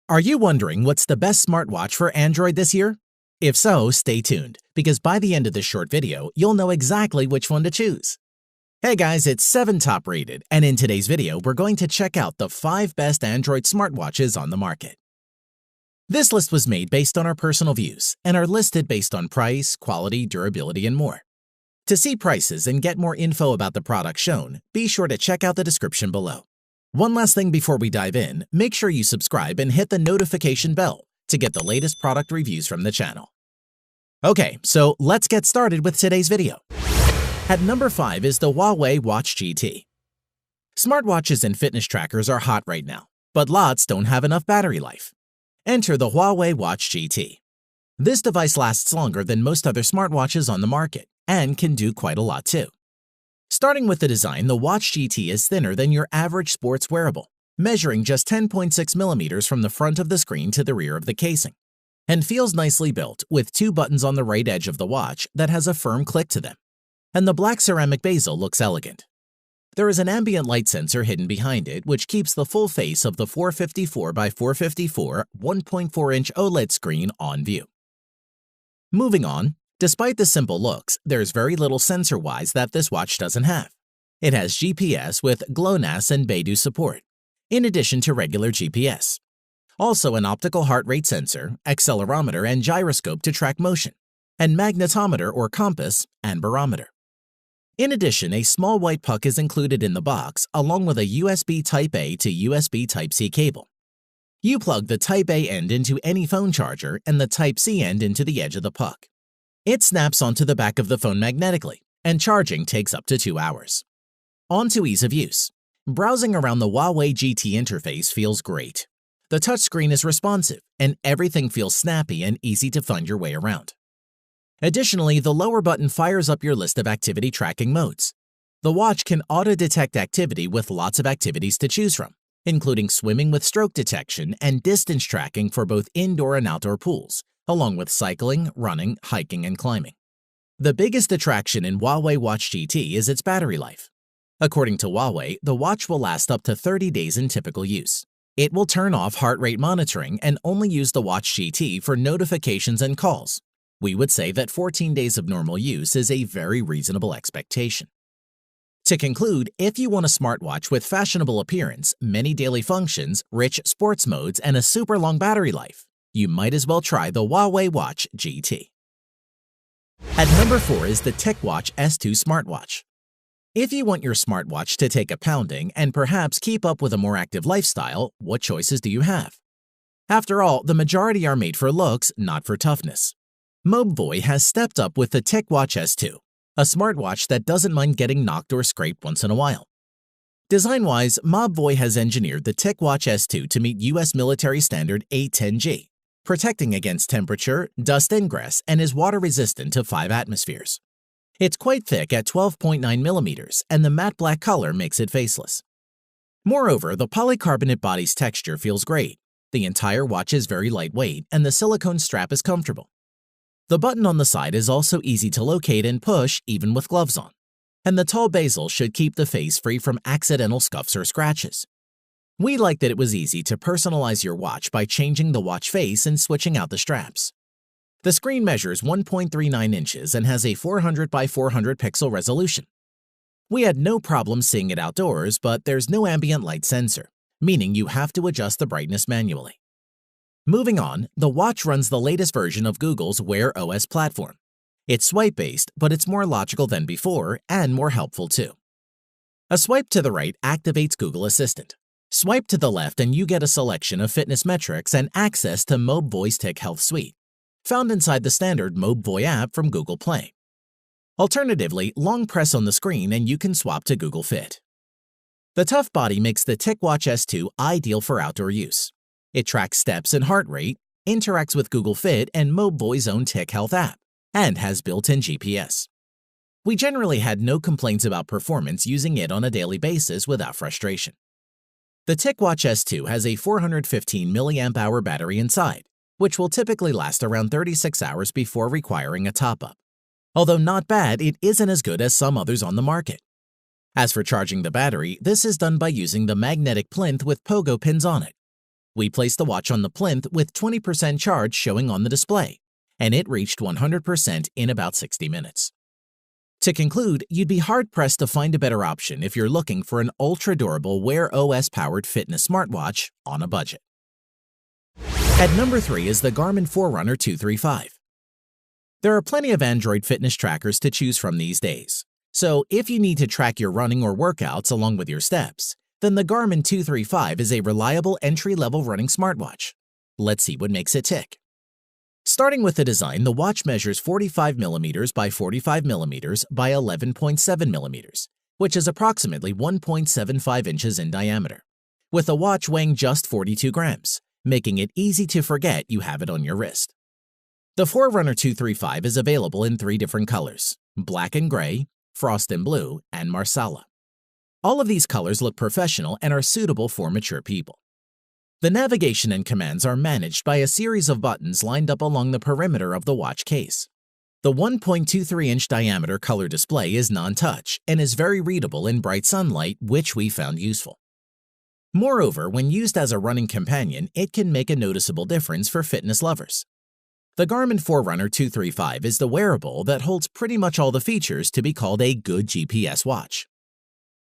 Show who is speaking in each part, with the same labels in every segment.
Speaker 1: Are you wondering what's the best smartwatch for Android this year? If so, stay tuned, because by the end of this short video, you'll know exactly which one to choose. Hey guys, it's 7 Top Rated, and in today's video, we're going to check out the 5 best Android smartwatches on the market. This list was made based on our personal views and are listed based on price, quality, durability, and more. To see prices and get more info about the products shown, be sure to check out the description below. One last thing before we dive in, make sure you subscribe and hit the notification bell to get the latest product reviews from the channel. Okay, so let's get started with today's video. At number 5 is the Huawei Watch GT. Smartwatches and fitness trackers are hot right now, but lots don't have enough battery life. Enter the Huawei Watch GT. This device lasts longer than most other smartwatches on the market and can do quite a lot too. Starting with the design, the Watch GT is thinner than your average sports wearable, measuring just 10.6 millimeters from the front of the screen to the rear of the casing, and feels nicely built with 2 buttons on the right edge of the watch that has a firm click to them. And the black ceramic bezel looks elegant. There is an ambient light sensor hidden behind it, which keeps the full face of the 454 by 454 1.4-inch OLED screen on view. Moving on, despite the simple looks, there's very little sensor-wise that this watch doesn't have. It has GPS with GLONASS and Beidou support, in addition to regular GPS. Also an optical heart rate sensor, accelerometer and gyroscope to track motion, and magnetometer or compass and barometer. In addition, a small white puck is included in the box along with a USB Type-A to USB Type-C cable. You plug the Type-A end into any phone charger and the Type-C end into the edge of the puck. It snaps onto the back of the phone magnetically, and charging takes up to 2 hours. On to ease of use. Browsing around the Huawei GT interface feels great. The touchscreen is responsive, and everything feels snappy and easy to find your way around. Additionally, the lower button fires up your list of activity tracking modes. The watch can auto-detect activity with lots of activities to choose from, including swimming with stroke detection and distance tracking for both indoor and outdoor pools, along with cycling, running, hiking, and climbing. The biggest attraction in Huawei Watch GT is its battery life. According to Huawei, the watch will last up to 30 days in typical use. It will turn off heart rate monitoring and only use the Watch GT for notifications and calls. We would say that 14 days of normal use is a very reasonable expectation. To conclude, if you want a smartwatch with fashionable appearance, many daily functions, rich sports modes, and a super long battery life, you might as well try the Huawei Watch GT. At number 4 is the TicWatch S2 smartwatch. If you want your smartwatch to take a pounding and perhaps keep up with a more active lifestyle, what choices do you have? After all, the majority are made for looks, not for toughness. Mobvoi has stepped up with the TicWatch S2, a smartwatch that doesn't mind getting knocked or scraped once in a while. Design-wise, Mobvoi has engineered the TicWatch S2 to meet US military standard 810G, protecting against temperature, dust ingress, and is water-resistant to 5 atmospheres. It's quite thick at 12.9 millimeters, and the matte black color makes it faceless. Moreover, the polycarbonate body's texture feels great. The entire watch is very lightweight, and the silicone strap is comfortable. The button on the side is also easy to locate and push even with gloves on, and the tall bezel should keep the face free from accidental scuffs or scratches. We like that it was easy to personalize your watch by changing the watch face and switching out the straps. The screen measures 1.39 inches and has a 400 by 400 pixel resolution. We had no problem seeing it outdoors, but there's no ambient light sensor, meaning you have to adjust the brightness manually. Moving on, the watch runs the latest version of Google's Wear OS platform. It's swipe-based, but it's more logical than before and more helpful too. A swipe to the right activates Google Assistant. Swipe to the left and you get a selection of fitness metrics and access to Mobvoi's Tic Health Suite, found inside the standard Mobvoi app from Google Play. Alternatively, long press on the screen and you can swap to Google Fit. The tough body makes the TicWatch S2 ideal for outdoor use. It tracks steps and heart rate, interacts with Google Fit and Mobvoi's own Tic Health app, and has built-in GPS. We generally had no complaints about performance using it on a daily basis without frustration. The TicWatch S2 has a 415 mAh battery inside, which will typically last around 36 hours before requiring a top-up. Although not bad, it isn't as good as some others on the market. As for charging the battery, this is done by using the magnetic plinth with pogo pins on it. We placed the watch on the plinth with 20% charge showing on the display, and it reached 100% in about 60 minutes. To conclude, you'd be hard-pressed to find a better option if you're looking for an ultra-durable Wear OS-powered fitness smartwatch on a budget. At number 3 is the Garmin Forerunner 235. There are plenty of Android fitness trackers to choose from these days, so if you need to track your running or workouts along with your steps, then the Garmin 235 is a reliable entry-level running smartwatch. Let's see what makes it tick. Starting with the design, the watch measures 45mm by 45mm by 11.7mm, which is approximately 1.75 inches in diameter, with the watch weighing just 42 grams, making it easy to forget you have it on your wrist. The Forerunner 235 is available in 3 different colors: black and gray, frost and blue, and marsala. All of these colors look professional and are suitable for mature people. The navigation and commands are managed by a series of buttons lined up along the perimeter of the watch case. The 1.23-inch diameter color display is non-touch and is very readable in bright sunlight, which we found useful. Moreover, when used as a running companion, it can make a noticeable difference for fitness lovers. The Garmin Forerunner 235 is the wearable that holds pretty much all the features to be called a good GPS watch.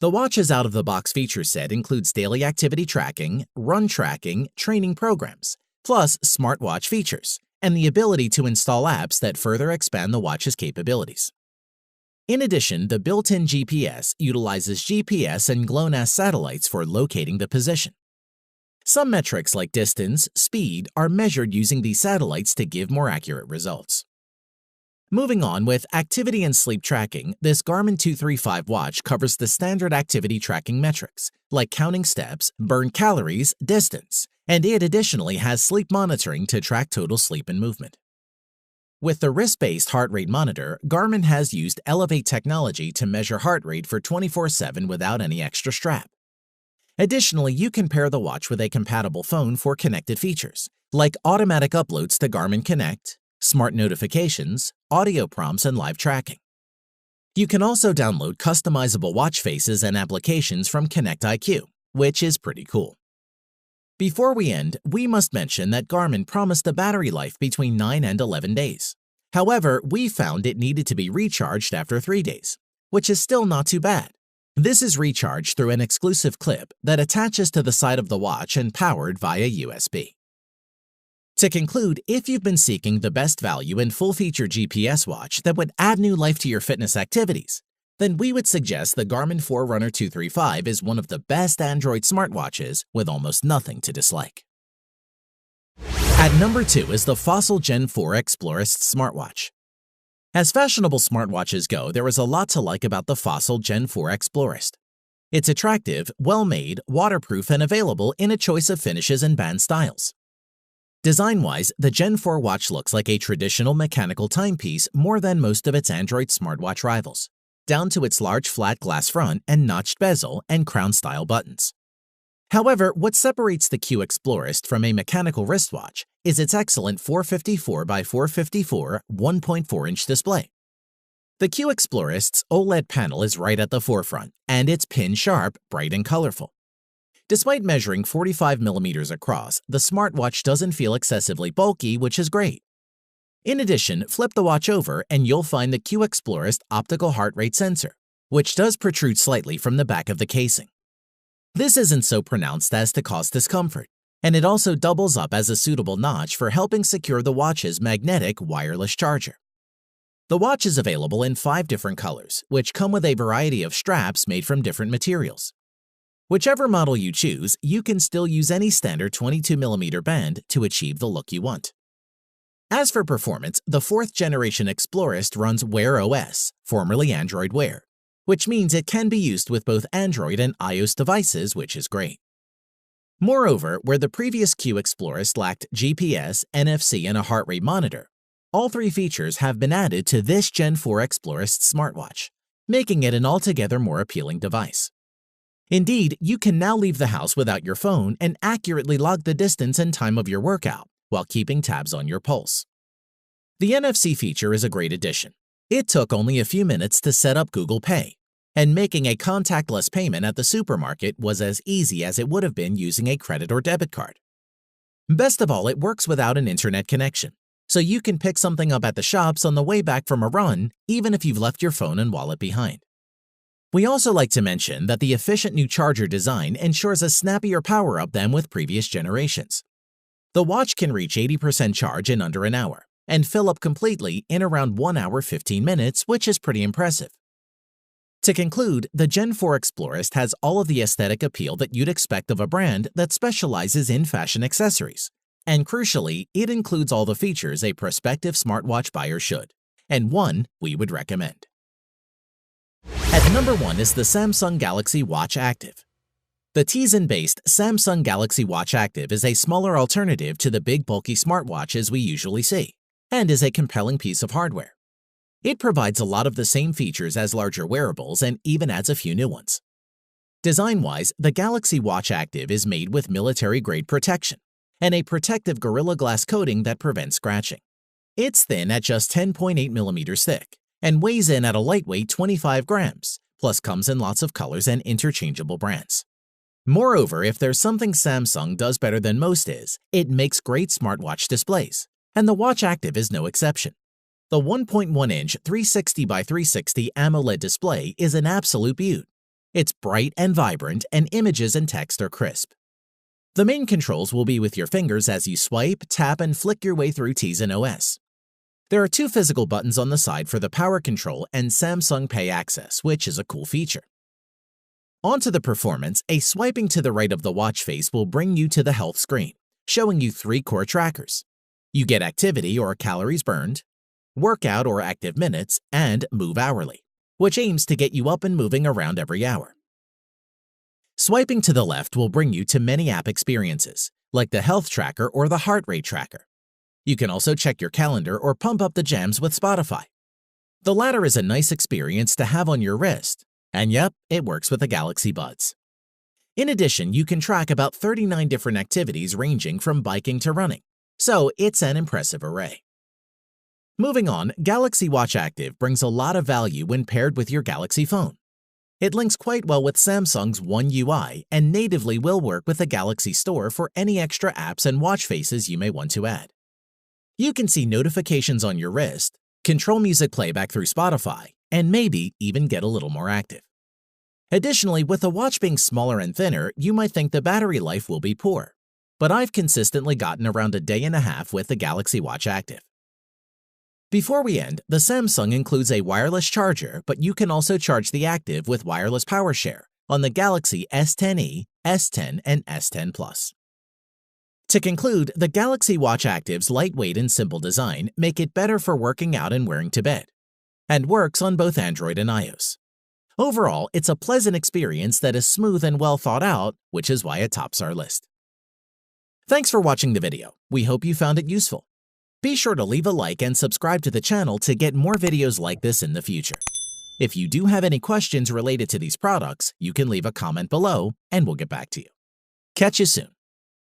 Speaker 1: The watch's out-of-the-box feature set includes daily activity tracking, run tracking, training programs, plus smartwatch features, and the ability to install apps that further expand the watch's capabilities. In addition, the built-in GPS utilizes GPS and GLONASS satellites for locating the position. Some metrics like distance, speed are measured using these satellites to give more accurate results. Moving on with activity and sleep tracking, this Garmin 235 watch covers the standard activity tracking metrics, like counting steps, burned calories, distance, and it additionally has sleep monitoring to track total sleep and movement. With the wrist-based heart rate monitor, Garmin has used Elevate technology to measure heart rate for 24/7 without any extra strap. Additionally, you can pair the watch with a compatible phone for connected features, like automatic uploads to Garmin Connect, smart notifications, audio prompts, and live tracking. You can also download customizable watch faces and applications from Connect IQ, which is pretty cool. Before we end, we must mention that Garmin promised a battery life between 9 and 11 days. However, we found it needed to be recharged after 3 days, which is still not too bad. This is recharged through an exclusive clip that attaches to the side of the watch and powered via USB. To conclude, if you've been seeking the best value and full-feature GPS watch that would add new life to your fitness activities, then we would suggest the Garmin Forerunner 235 is one of the best Android smartwatches with almost nothing to dislike. At number 2 is the Fossil Gen 4 Explorist smartwatch. As fashionable smartwatches go, there is a lot to like about the Fossil Gen 4 Explorist. It's attractive, well-made, waterproof, and available in a choice of finishes and band styles. Design-wise, the Gen 4 watch looks like a traditional mechanical timepiece more than most of its Android smartwatch rivals, down to its large flat glass front and notched bezel and crown-style buttons. However, what separates the Q Explorist from a mechanical wristwatch is its excellent 454 by 454 1.4-inch display. The Q Explorist's OLED panel is right at the forefront, and it's pin-sharp, bright, and colorful. Despite measuring 45mm across, the smartwatch doesn't feel excessively bulky, which is great. In addition, flip the watch over and you'll find the Q Explorist optical heart rate sensor, which does protrude slightly from the back of the casing. This isn't so pronounced as to cause discomfort, and it also doubles up as a suitable notch for helping secure the watch's magnetic wireless charger. The watch is available in 5 different colors, which come with a variety of straps made from different materials. Whichever model you choose, you can still use any standard 22mm band to achieve the look you want. As for performance, the 4th generation Explorist runs Wear OS, formerly Android Wear, which means it can be used with both Android and iOS devices, which is great. Moreover, where the previous Q Explorist lacked GPS, NFC, and a heart rate monitor, all 3 features have been added to this Gen 4 Explorist smartwatch, making it an altogether more appealing device. Indeed, you can now leave the house without your phone and accurately log the distance and time of your workout while keeping tabs on your pulse. The NFC feature is a great addition. It took only a few minutes to set up Google Pay, and making a contactless payment at the supermarket was as easy as it would have been using a credit or debit card. Best of all, it works without an internet connection, so you can pick something up at the shops on the way back from a run, even if you've left your phone and wallet behind. We also like to mention that the efficient new charger design ensures a snappier power-up than with previous generations. The watch can reach 80% charge in under an hour and fill up completely in around 1 hour 15 minutes, which is pretty impressive. To conclude, the Gen 4 Explorist has all of the aesthetic appeal that you'd expect of a brand that specializes in fashion accessories. And crucially, it includes all the features a prospective smartwatch buyer should, and one we would recommend. At number 1 is the Samsung Galaxy Watch Active. The Tizen-based Samsung Galaxy Watch Active is a smaller alternative to the big bulky smartwatches we usually see, and is a compelling piece of hardware. It provides a lot of the same features as larger wearables and even adds a few new ones. Design-wise, the Galaxy Watch Active is made with military-grade protection and a protective Gorilla Glass coating that prevents scratching. It's thin at just 10.8 millimeters thick and weighs in at a lightweight 25 grams, plus comes in lots of colors and interchangeable brands. Moreover, if there's something Samsung does better than most is, it makes great smartwatch displays, and the Watch Active is no exception. The 1.1-inch 360 by 360 AMOLED display is an absolute beaut. It's bright and vibrant, and images and text are crisp. The main controls will be with your fingers as you swipe, tap, and flick your way through Tizen OS. There are 2 physical buttons on the side for the power control and Samsung Pay access, which is a cool feature. Onto the performance, a swiping to the right of the watch face will bring you to the health screen, showing you 3 core trackers. You get activity or calories burned, workout or active minutes, and move hourly, which aims to get you up and moving around every hour. Swiping to the left will bring you to many app experiences, like the health tracker or the heart rate tracker. You can also check your calendar or pump up the jams with Spotify. The latter is a nice experience to have on your wrist, and yep, it works with the Galaxy Buds. In addition, you can track about 39 different activities ranging from biking to running, so it's an impressive array. Moving on, Galaxy Watch Active brings a lot of value when paired with your Galaxy phone. It links quite well with Samsung's One UI and natively will work with the Galaxy Store for any extra apps and watch faces you may want to add. You can see notifications on your wrist, control music playback through Spotify, and maybe even get a little more active. Additionally, with the watch being smaller and thinner, you might think the battery life will be poor, but I've consistently gotten around a day and a half with the Galaxy Watch Active. Before we end, the Samsung includes a wireless charger, but you can also charge the Active with wireless power share on the Galaxy S10e, S10, and S10 Plus. To conclude, the Galaxy Watch Active's lightweight and simple design make it better for working out and wearing to bed, and works on both Android and iOS. Overall, it's a pleasant experience that is smooth and well thought out, which is why it tops our list. Thanks for watching the video. We hope you found it useful. Be sure to leave a like and subscribe to the channel to get more videos like this in the future. If you do have any questions related to these products, you can leave a comment below and we'll get back to you. Catch you soon.